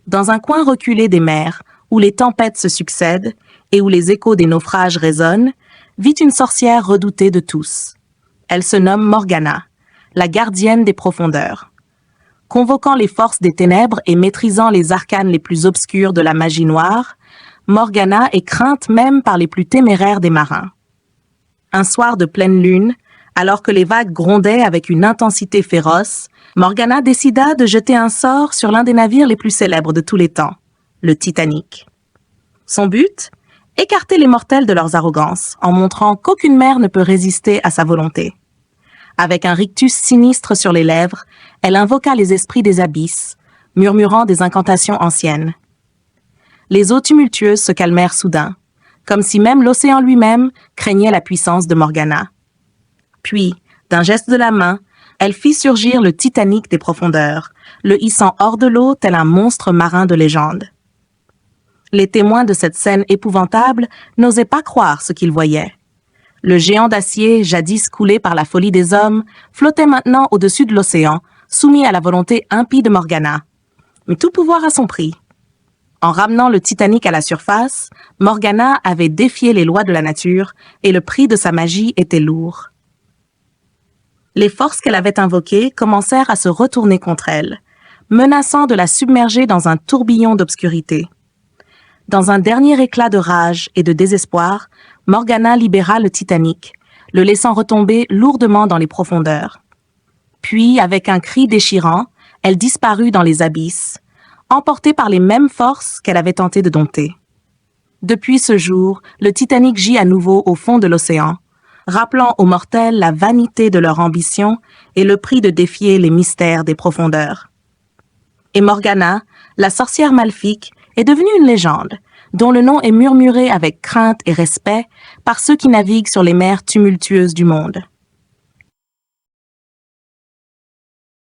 Dans un coin reculé des mers, où les tempêtes se succèdent et où les échos des naufrages résonnent, vit une sorcière redoutée de tous. Elle se nomme Morgana, la gardienne des profondeurs. Convoquant les forces des ténèbres et maîtrisant les arcanes les plus obscurs de la magie noire, Morgana est crainte même par les plus téméraires des marins. Un soir de pleine lune, alors que les vagues grondaient avec une intensité féroce, Morgana décida de jeter un sort sur l'un des navires les plus célèbres de tous les temps, le Titanic. Son but ? Écarter les mortels de leurs arrogances, en montrant qu'aucune mer ne peut résister à sa volonté. Avec un rictus sinistre sur les lèvres, elle invoqua les esprits des abysses, murmurant des incantations anciennes. Les eaux tumultueuses se calmèrent soudain, comme si même l'océan lui-même craignait la puissance de Morgana. Puis, d'un geste de la main, elle fit surgir le Titanic des profondeurs, le hissant hors de l'eau tel un monstre marin de légende. Les témoins de cette scène épouvantable n'osaient pas croire ce qu'ils voyaient. Le géant d'acier, jadis coulé par la folie des hommes, flottait maintenant au-dessus de l'océan, soumis à la volonté impie de Morgana. Mais tout pouvoir a son prix. En ramenant le Titanic à la surface, Morgana avait défié les lois de la nature et le prix de sa magie était lourd. Les forces qu'elle avait invoquées commencèrent à se retourner contre elle, menaçant de la submerger dans un tourbillon d'obscurité. Dans un dernier éclat de rage et de désespoir, Morgana libéra le Titanic, le laissant retomber lourdement dans les profondeurs. Puis, avec un cri déchirant, elle disparut dans les abysses, emportée par les mêmes forces qu'elle avait tenté de dompter. Depuis ce jour, le Titanic gît à nouveau au fond de l'océan, rappelant aux mortels la vanité de leur ambition et le prix de défier les mystères des profondeurs. Et Morgana, la sorcière maléfique, est devenue une légende, dont le nom est murmuré avec crainte et respect par ceux qui naviguent sur les mers tumultueuses du monde.